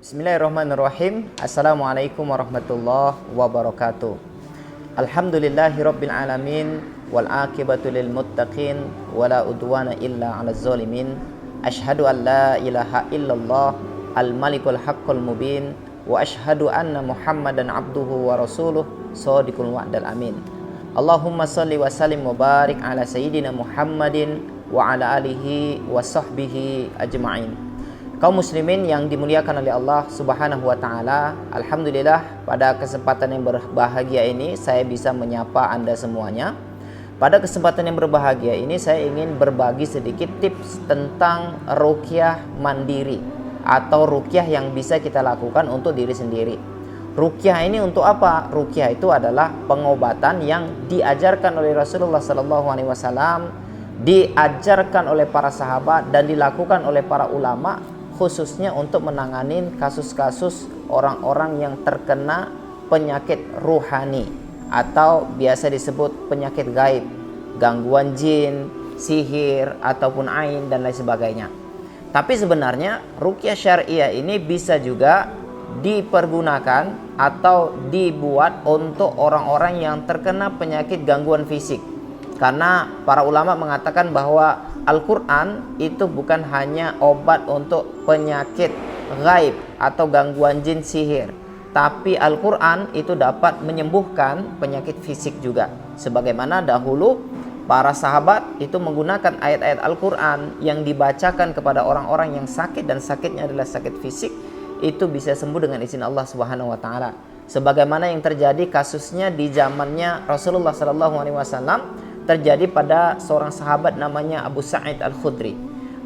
Bismillahirrahmanirrahim. Assalamualaikum warahmatullahi wabarakatuh. Alhamdulillahirabbil alamin wal aqibatu lil muttaqin wala udwana illa 'alal zalimin. Asyhadu an la ilaha illallah al malikul haqqul mubin wa asyhadu anna Muhammadan abduhu wa rasuluh shadiqul wa'dal amin. Allahumma shalli wa sallim wa barik ala sayyidina Muhammadin wa ala alihi wa sahbihi ajma'in. Kaum muslimin yang dimuliakan oleh Allah Subhanahu wa taala, alhamdulillah pada kesempatan yang berbahagia ini saya bisa menyapa Anda semuanya. Pada kesempatan yang berbahagia ini saya ingin berbagi sedikit tips tentang ruqyah mandiri atau ruqyah yang bisa kita lakukan untuk diri sendiri. Ruqyah ini untuk apa? Ruqyah itu adalah pengobatan yang diajarkan oleh Rasulullah SAW, diajarkan oleh para sahabat dan dilakukan oleh para ulama, khususnya untuk menangani kasus-kasus orang-orang yang terkena penyakit ruhani atau biasa disebut penyakit gaib, gangguan jin, sihir ataupun ain dan lain sebagainya. Tapi sebenarnya ruqyah syariah ini bisa juga dipergunakan atau dibuat untuk orang-orang yang terkena penyakit gangguan fisik. Karena para ulama mengatakan bahwa Al-Quran itu bukan hanya obat untuk penyakit gaib atau gangguan jin sihir, tapi Al-Quran itu dapat menyembuhkan penyakit fisik juga. Sebagaimana dahulu para sahabat itu menggunakan ayat-ayat Al-Quran yang dibacakan kepada orang-orang yang sakit dan sakitnya adalah sakit fisik, itu bisa sembuh dengan izin Allah Subhanahu wa taala. Sebagaimana yang terjadi kasusnya di zamannya Rasulullah SAW, terjadi pada seorang sahabat namanya Abu Sa'id Al-Khudri.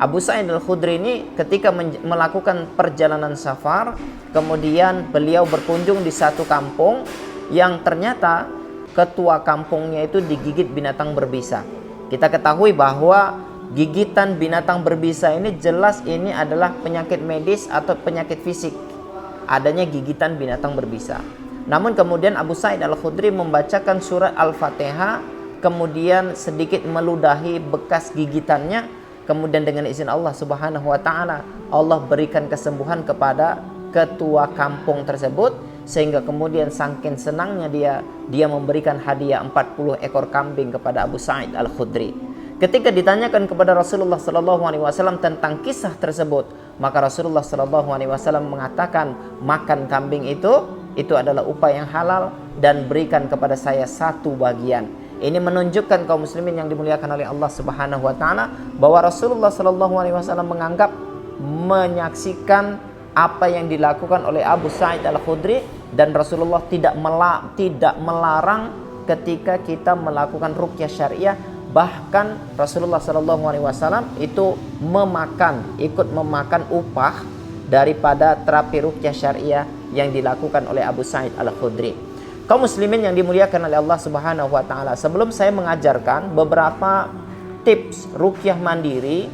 Abu Sa'id Al-Khudri ini ketika melakukan perjalanan safar, kemudian beliau berkunjung di satu kampung yang ternyata ketua kampungnya itu digigit binatang berbisa. Kita ketahui bahwa gigitan binatang berbisa ini jelas ini adalah penyakit medis atau penyakit fisik, adanya gigitan binatang berbisa. Namun kemudian Abu Sa'id Al-Khudri membacakan surat Al-Fatihah, kemudian sedikit meludahi bekas gigitannya, kemudian dengan izin Allah Subhanahu wa taala Allah berikan kesembuhan kepada ketua kampung tersebut, sehingga kemudian saking senangnya dia memberikan hadiah 40 ekor kambing kepada Abu Sa'id Al-Khudri. Ketika ditanyakan kepada Rasulullah SAW tentang kisah tersebut, maka Rasulullah SAW mengatakan, makan kambing itu adalah upaya yang halal dan berikan kepada saya satu bagian. Ini menunjukkan kaum muslimin yang dimuliakan oleh Allah Subhanahu wa taala bahwa Rasulullah SAW menganggap, menyaksikan apa yang dilakukan oleh Abu Sa'id Al-Khudri, dan Rasulullah tidak melarang ketika kita melakukan ruqyah syariah. Bahkan Rasulullah SAW itu ikut memakan upah daripada terapi ruqyah syariah yang dilakukan oleh Abu Sa'id Al-Khudri. Kaum muslimin yang dimuliakan oleh Allah Subhanahu wa taala, sebelum saya mengajarkan beberapa tips ruqyah mandiri,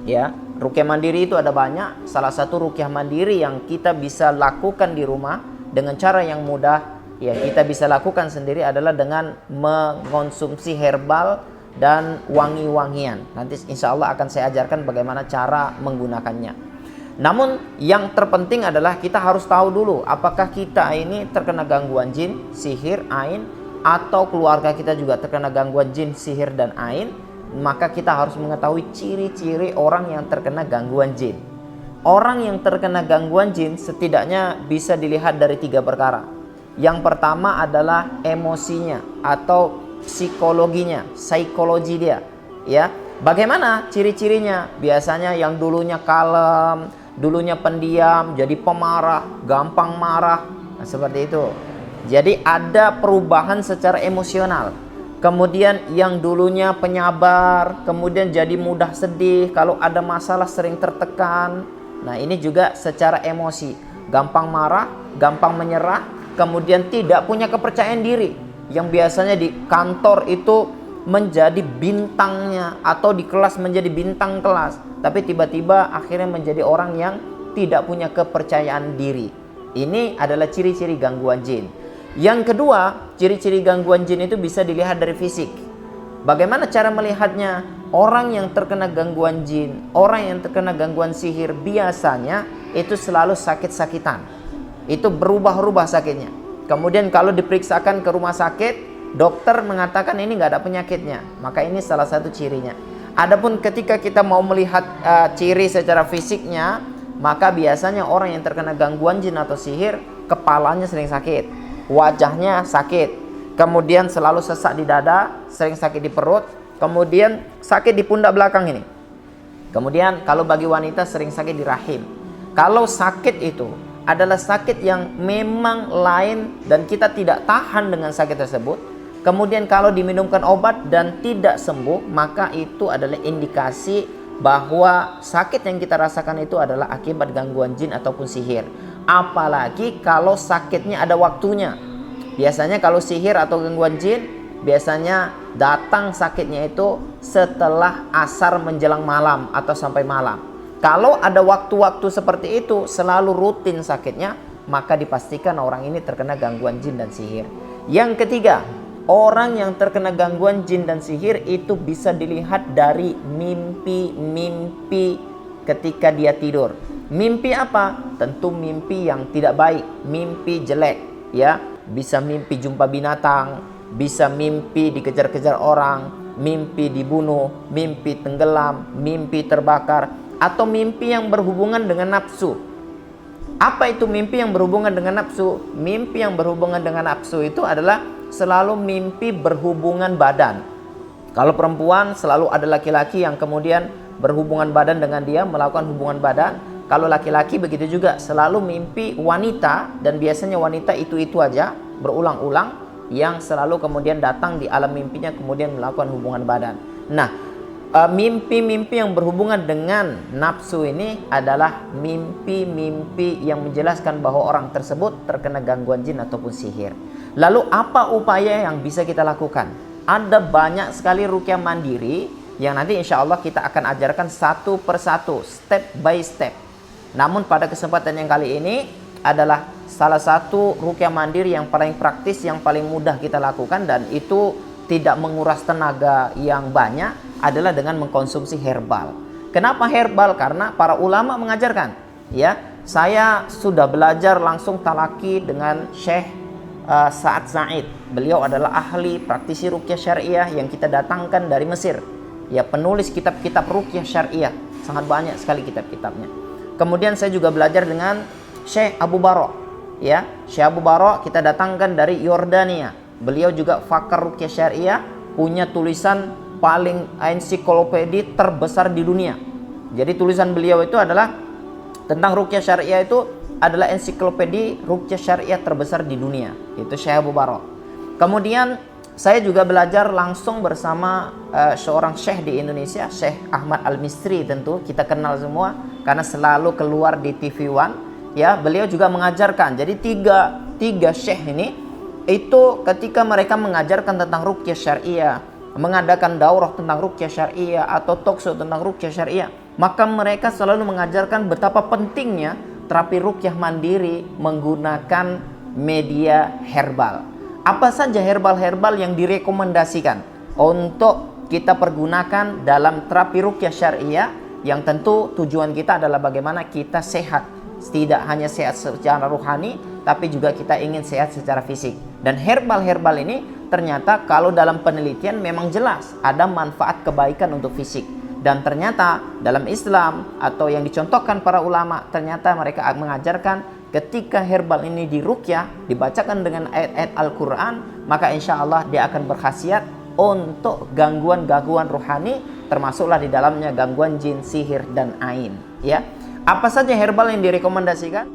ya, ruqyah mandiri itu ada banyak. Salah satu ruqyah mandiri yang kita bisa lakukan di rumah dengan cara yang mudah, ya, kita bisa lakukan sendiri adalah dengan mengonsumsi herbal dan wangi-wangian. Nanti insya Allah akan saya ajarkan bagaimana cara menggunakannya. Namun yang terpenting adalah kita harus tahu dulu apakah kita ini terkena gangguan jin, sihir, ain, atau keluarga kita juga terkena gangguan jin, sihir, dan ain. Maka kita harus mengetahui ciri-ciri orang yang terkena gangguan jin. Orang yang terkena gangguan jin setidaknya bisa dilihat dari 3 perkara. Yang pertama adalah emosinya atau psikologi dia, ya. Bagaimana ciri-cirinya? Biasanya yang dulunya kalem, dulunya pendiam, jadi pemarah, gampang marah. Nah, seperti itu. Jadi ada perubahan secara emosional. Kemudian yang dulunya penyabar, kemudian jadi mudah sedih, kalau ada masalah sering tertekan. Nah, ini juga secara emosi, gampang marah, gampang menyerah, kemudian tidak punya kepercayaan diri. Yang biasanya di kantor itu menjadi bintangnya atau di kelas menjadi bintang kelas, tapi tiba-tiba akhirnya menjadi orang yang tidak punya kepercayaan diri. Ini adalah ciri-ciri gangguan jin. Yang kedua, ciri-ciri gangguan jin itu bisa dilihat dari fisik. Bagaimana cara melihatnya? Orang yang terkena gangguan jin, orang yang terkena gangguan sihir, biasanya itu selalu sakit-sakitan. Itu berubah-ubah sakitnya. Kemudian kalau diperiksakan ke rumah sakit, dokter mengatakan ini nggak ada penyakitnya. Maka ini salah satu cirinya. Adapun ketika kita mau melihat ciri secara fisiknya, maka biasanya orang yang terkena gangguan jin atau sihir, kepalanya sering sakit, wajahnya sakit, kemudian selalu sesak di dada, sering sakit di perut, kemudian sakit di pundak belakang ini. Kemudian kalau bagi wanita sering sakit di rahim. Kalau sakit itu adalah sakit yang memang lain dan kita tidak tahan dengan sakit tersebut, kemudian kalau diminumkan obat dan tidak sembuh, maka itu adalah indikasi bahwa sakit yang kita rasakan itu adalah akibat gangguan jin ataupun sihir. Apalagi kalau sakitnya ada waktunya. Biasanya kalau sihir atau gangguan jin, biasanya datang sakitnya itu setelah asar menjelang malam atau sampai malam. Kalau ada waktu-waktu seperti itu selalu rutin sakitnya, maka dipastikan orang ini terkena gangguan jin dan sihir. Yang ketiga, orang yang terkena gangguan jin dan sihir itu bisa dilihat dari mimpi-mimpi ketika dia tidur. Mimpi apa? Tentu mimpi yang tidak baik, mimpi jelek, ya. Bisa mimpi jumpa binatang, bisa mimpi dikejar-kejar orang, mimpi dibunuh, mimpi tenggelam, mimpi terbakar, atau mimpi yang berhubungan dengan nafsu. Apa itu mimpi yang berhubungan dengan nafsu? Mimpi yang berhubungan dengan nafsu itu adalah selalu mimpi berhubungan badan. Kalau perempuan selalu ada laki-laki yang kemudian berhubungan badan dengan dia, melakukan hubungan badan. Kalau laki-laki begitu juga, selalu mimpi wanita, dan biasanya wanita itu aja berulang-ulang yang selalu kemudian datang di alam mimpinya kemudian melakukan hubungan badan. Nah, mimpi-mimpi yang berhubungan dengan nafsu ini adalah mimpi-mimpi yang menjelaskan bahwa orang tersebut terkena gangguan jin ataupun sihir. Lalu apa upaya yang bisa kita lakukan? Ada banyak sekali ruqyah mandiri yang nanti insya Allah kita akan ajarkan satu persatu, step by step. Namun pada kesempatan yang kali ini adalah salah satu ruqyah mandiri yang paling praktis, yang paling mudah kita lakukan, dan itu tidak menguras tenaga yang banyak, adalah dengan mengkonsumsi herbal. Kenapa herbal? Karena para ulama mengajarkan, ya. Saya sudah belajar langsung talaki dengan Syekh Sa'ad Sa'id. Beliau adalah ahli praktisi ruqyah syariah yang kita datangkan dari Mesir. Ya, penulis kitab-kitab ruqyah syariah, sangat banyak sekali kitab-kitabnya. Kemudian saya juga belajar dengan Syekh Abu Bara. Ya, Syekh Abu Bara kita datangkan dari Yordania. Beliau juga pakar ruqyah syariah, punya tulisan paling ensiklopedi terbesar di dunia. Jadi tulisan beliau itu adalah tentang ruqyah syariah, itu adalah ensiklopedi ruqyah syariah terbesar di dunia. Itu Syekh Abu Bara. Kemudian saya juga belajar langsung bersama seorang syekh di Indonesia, Syekh Ahmad Al-Misri. Tentu kita kenal semua karena selalu keluar di TV One. Ya, beliau juga mengajarkan. Jadi tiga syekh ini itu ketika mereka mengajarkan tentang ruqyah syariah, mengadakan daurah tentang ruqyah syariah atau talkshow tentang ruqyah syariah, maka mereka selalu mengajarkan betapa pentingnya terapi ruqyah mandiri menggunakan media herbal. Apa saja herbal-herbal yang direkomendasikan untuk kita pergunakan dalam terapi ruqyah syariah, yang tentu tujuan kita adalah bagaimana kita sehat. Tidak hanya sehat secara rohani, tapi juga kita ingin sehat secara fisik. Dan herbal-herbal ini ternyata kalau dalam penelitian memang jelas ada manfaat kebaikan untuk fisik. Dan ternyata dalam Islam atau yang dicontohkan para ulama, ternyata mereka mengajarkan ketika herbal ini diruqyah, dibacakan dengan ayat-ayat Al-Quran, maka insya Allah dia akan berkhasiat untuk gangguan-gangguan rohani, termasuklah di dalamnya gangguan jin, sihir, dan ain. Ya, apa saja herbal yang direkomendasikan?